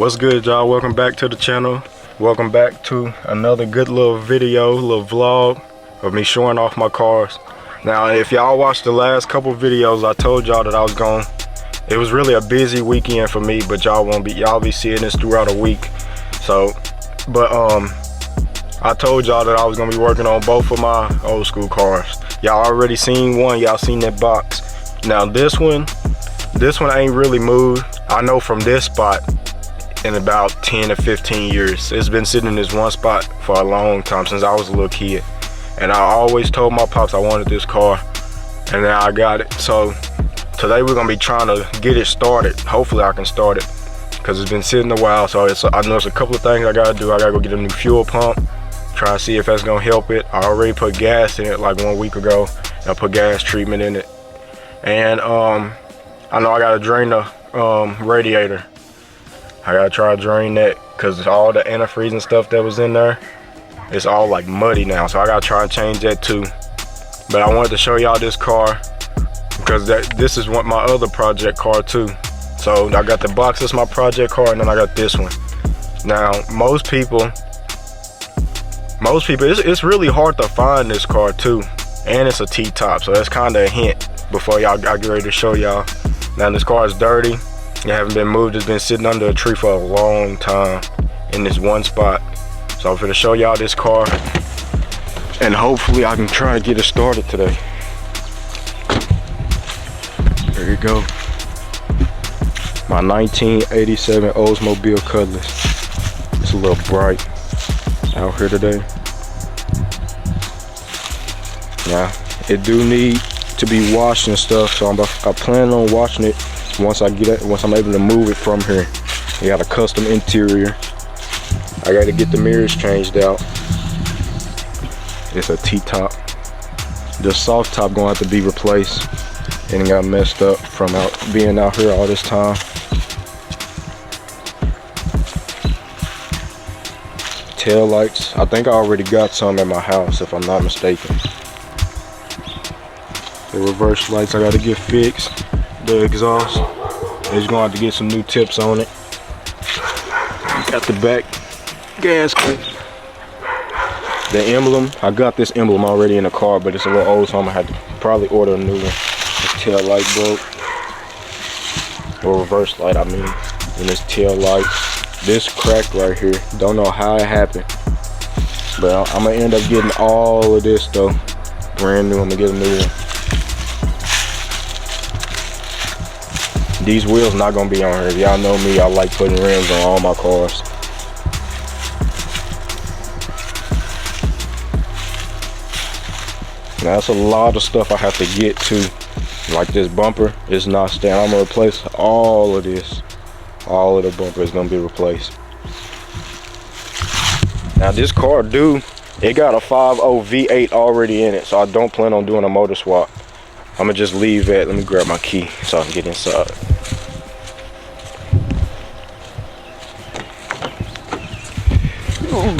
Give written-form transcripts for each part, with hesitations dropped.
What's good, y'all? Welcome back to the channel. Welcome back to another good little video, little vlog of me showing off my cars. Now, if y'all watched the last couple videos, I told y'all that I was going. It was really a busy weekend for me, but y'all be seeing this throughout a week. So, but I told y'all that I was gonna be working on both of my old school cars. Y'all already seen one. Y'all seen that box. Now this one ain't really moved. I know from this spot in about 10 to 15 years. It's been sitting in this one spot for a long time, since I was a little kid. And I always told my pops I wanted this car, and now I got it. So today we're gonna be trying to get it started. Hopefully I can start it, because it's been sitting a while. So I know it's a couple of things I gotta do. I gotta go get a new fuel pump, try to see if that's gonna help it. I already put gas in it like 1 week ago. I put gas treatment in it. And I know I gotta drain the radiator. I gotta try to drain that, because all the antifreeze and stuff that was in there, it's all like muddy now. So I gotta try and change that too. But I wanted to show y'all this car, because this is my other project car too. So I got the box, that's my project car, and then I got this one. Now most people, it's really hard to find this car too, and it's a T-top, so that's kind of a hint before I get ready to show y'all. Now this car is dirty. It haven't been moved. It's been sitting under a tree for a long time in this one spot. So I'm gonna show y'all this car, and hopefully I can try to get it started today. There you go. My 1987 Oldsmobile Cutlass. It's a little bright out here today. Yeah, it do need to be washed and stuff, so I plan on washing it once I'm able to move it from here. We got a custom interior. I got to get the mirrors changed out. It's a T-top. The soft top gonna have to be replaced, and it got messed up from being out here all this time. Tail lights, I think I already got some at my house if I'm not mistaken. The reverse lights I gotta get fixed. The exhaust, it's gonna have to get some new tips on it. Got the back gasket. The emblem, I got this emblem already in the car, but it's a little old, so I'm gonna have to probably order a new one. This tail light broke, or reverse light I mean, and this tail light. This crack right here, don't know how it happened, but I'm gonna end up getting all of this though, brand new. I'm gonna get a new one. These wheels not gonna be on here. If y'all know me, I like putting rims on all my cars. Now that's a lot of stuff I have to get to. Like this bumper is not staying. I'm gonna replace all of this. All of the bumper is gonna be replaced. Now this car it got a 5.0 V8 already in it, so I don't plan on doing a motor swap. I'm gonna just leave that. Let me grab my key so I can get inside. Ooh.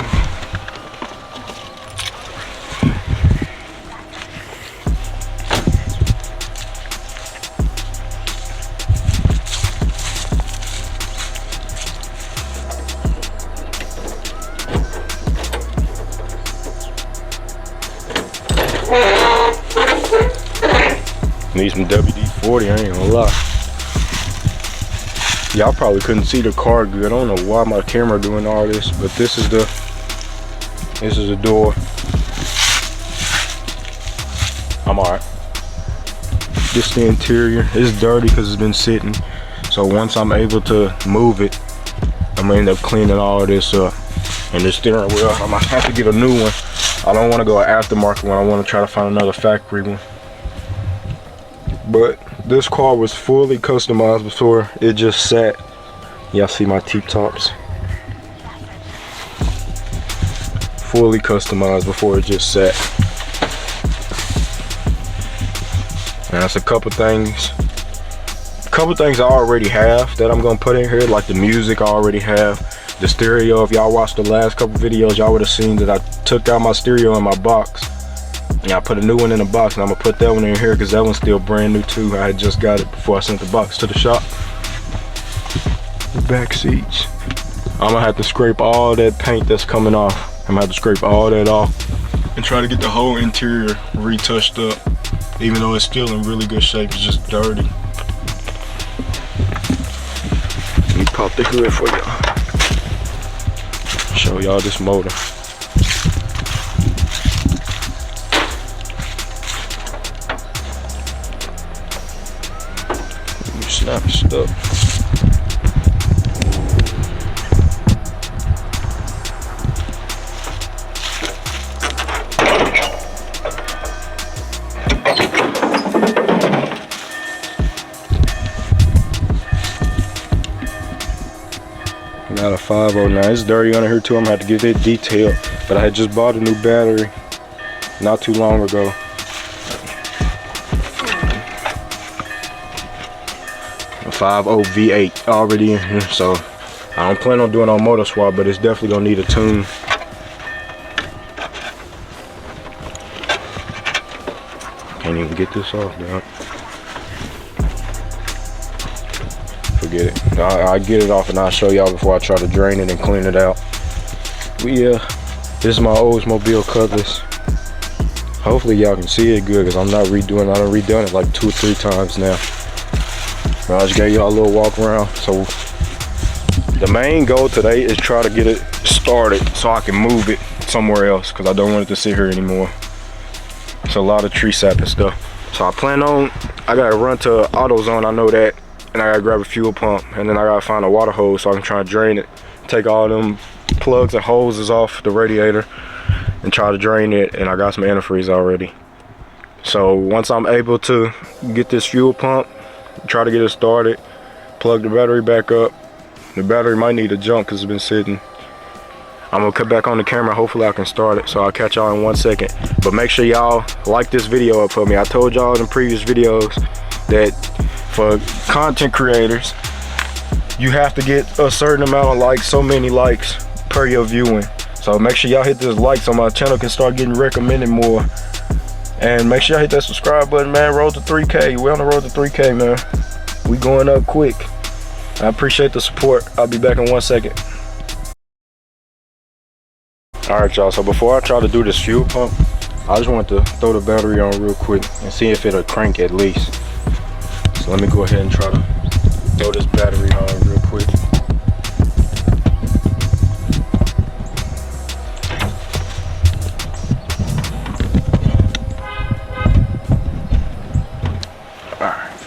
Need some WD-40, I ain't gonna lie. Y'all probably couldn't see the car good. I don't know why my camera doing all this, but this is the door. I'm alright. This is the interior. It's dirty because it's been sitting. So once I'm able to move it, I'm gonna end up cleaning all of this up. And the steering wheel, I'm gonna have to get a new one. I don't want to go an aftermarket one. I want to try to find another factory one. But this car was fully customized before it just sat. Y'all see my T-tops? Fully customized before it just sat. And that's a couple things I already have that I'm gonna put in here, like the music I already have. The stereo, if y'all watched the last couple videos, y'all would have seen that I took out my stereo in my box. Yeah, I put a new one in the box, and I'm gonna put that one in here because that one's still brand new too. I had just got it before I sent the box to the shop. The back seats. I'm gonna have to scrape all that paint that's coming off. I'm gonna have to scrape all that off and try to get the whole interior retouched up, even though it's still in really good shape. It's just dirty. Let me pop the hood for y'all. Show y'all this motor. Let me snap it stuff. Got a 509. It's dirty under here too. I'm gonna have to get it detailed. But I had just bought a new battery not too long ago. A 5.0 V8 already in here. So I don't plan on doing no motor swap, but it's definitely gonna need a tune. Can't even get this off, dog. Forget it. I'll get it off and I'll show y'all before I try to drain it and clean it out. But yeah, this is my Oldsmobile Cutlass. Hopefully y'all can see it good because I'm not redoing it. I done redone it like 2 or 3 times now. But I just gave y'all a little walk around. So the main goal today is try to get it started so I can move it somewhere else because I don't want it to sit here anymore. It's a lot of tree sap and stuff. So I plan on, I gotta run to AutoZone, I know that. And I gotta grab a fuel pump, and then I gotta find a water hose so I can try to drain it, take all them plugs and hoses off the radiator and try to drain it. And I got some antifreeze already. So once I'm able to get this fuel pump, try to get it started, plug the battery back up. The battery might need a jump because it's been sitting. I'm gonna cut back on the camera. Hopefully I can start it. So I'll catch y'all in 1 second. But make sure y'all like this video up for me. I told y'all in previous videos that for content creators, you have to get a certain amount of likes, so many likes per your viewing. So make sure y'all hit this like so my channel can start getting recommended more. And make sure y'all hit that subscribe button, man. Road to 3K. We're on the road to 3K, man. We going up quick. I appreciate the support. I'll be back in 1 second. Alright y'all, so before I try to do this fuel pump, I just want to throw the battery on real quick and see if it'll crank at least. So let me go ahead and try to throw this battery on real quick. Alright.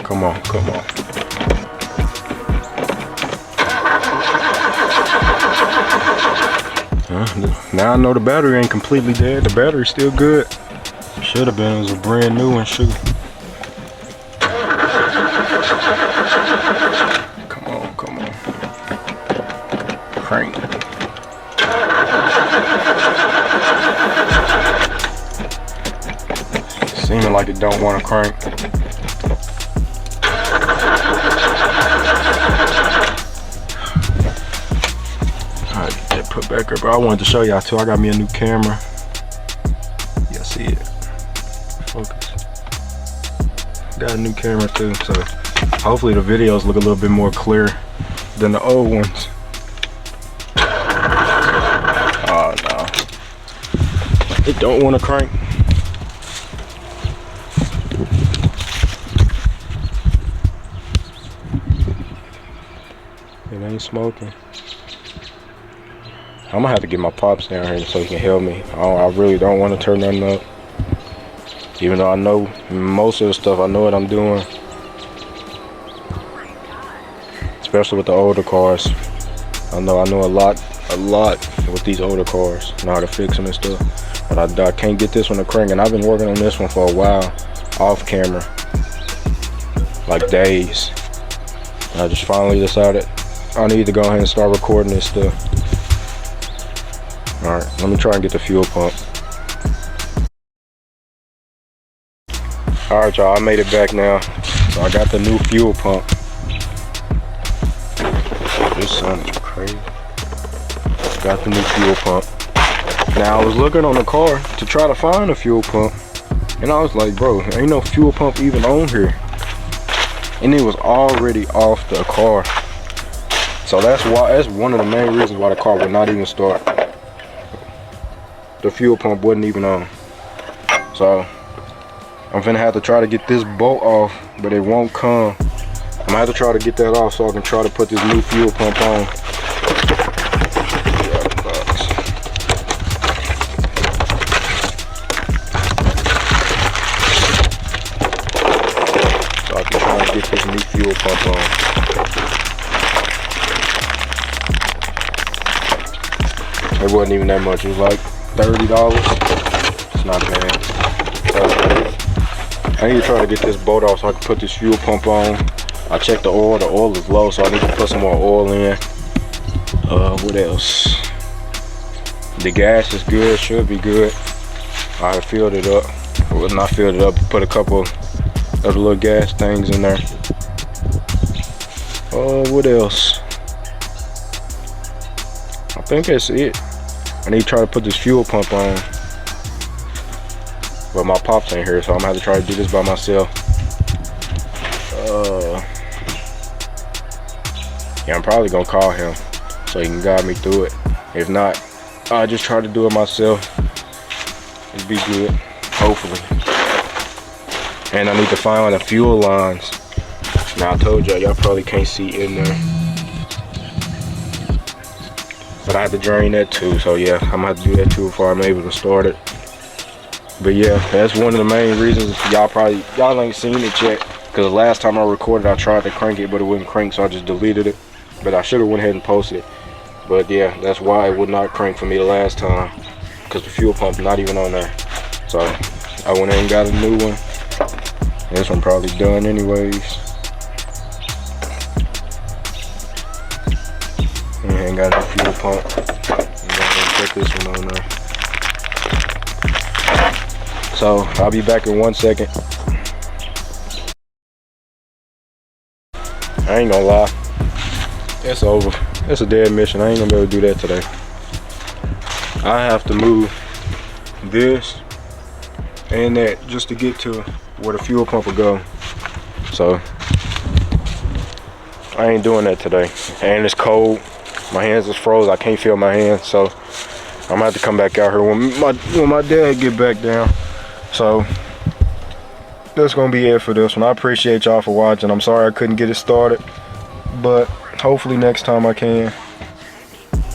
Come on. Now I know the battery ain't completely dead. The battery's still good. Should have been. It was a brand new one. Shoot. Come on. Crank. Seeming like it don't want to crank. Put back up. I wanted to show y'all too. I got me a new camera. Y'all see it? Focus. got a new camera too, so hopefully the videos look a little bit more clear than the old ones. Oh no, it don't want to crank. It ain't smoking. I'm gonna have to get my pops down here so he can help me. I really don't want to turn nothing up. Even though I know most of the stuff, I know what I'm doing. Especially with the older cars. I know a lot with these older cars. Know how to fix them and stuff. But I can't get this one to crank. And I've been working on this one for a while, off camera. Like days. And I just finally decided I need to go ahead and start recording this stuff. Alright, let me try and get the fuel pump. Alright y'all, I made it back now. So I got the new fuel pump. This sun is crazy. Got the new fuel pump. Now I was looking on the car to try to find a fuel pump. And I was like, bro, ain't no fuel pump even on here. And it was already off the car. So that's one of the main reasons why the car would not even start. The fuel pump wasn't even on. So I'm gonna have to try to get this bolt off, but it won't come. I'm gonna have to try to get that off so I can try to put this new fuel pump on. So I can try and get this new fuel pump on. It wasn't even that much. It was like $30. It's not bad. I need to try to get this bolt off so I can put this fuel pump on. I checked the oil is low, so I need to put some more oil in. What else? The gas is good, should be good. I filled it up. Well, not filled it up, put a couple of little gas things in there. What else? I think that's it. I need to try to put this fuel pump on. But my pops ain't here, so I'm gonna have to try to do this by myself. Yeah, I'm probably gonna call him so he can guide me through it. If not, I'll just try to do it myself. It'll be good, hopefully. And I need to find the fuel lines. Now I told y'all probably can't see in there. But I have to drain that too, so yeah, I'm gonna have to do that too before I'm able to start it. But yeah, that's one of the main reasons y'all ain't seen it yet. Because the last time I recorded, I tried to crank it, but it wouldn't crank, so I just deleted it. But I should have went ahead and posted it. But yeah, that's why it would not crank for me the last time. Because the fuel pump not even on there. So I went ahead and got a new one. And this one probably done anyways. And got a fuel pump. I'm gonna put this one on there. So I'll be back in 1 second. I ain't gonna lie, it's over. It's a dead mission. I ain't gonna be able to do that today. I have to move this and that just to get to where the fuel pump will go. So I ain't doing that today. And it's cold. My hands is froze. I can't feel my hands. So I'm gonna have to come back out here when my dad get back down. So that's gonna be it for this one. I appreciate y'all for watching. I'm sorry I couldn't get it started, but hopefully next time I can.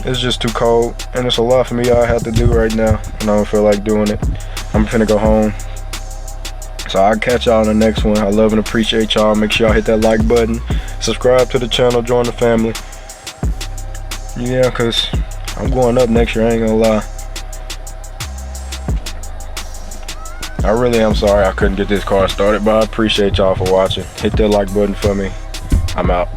It's just too cold and it's a lot for me I have to do right now and I don't feel like doing it. I'm finna go home. So I'll catch y'all in the next one. I love and appreciate y'all. Make sure y'all hit that like button, subscribe to the channel, join the family. Yeah, cause I'm going up next year, I ain't gonna lie. I really am sorry I couldn't get this car started, but I appreciate y'all for watching. Hit that like button for me. I'm out.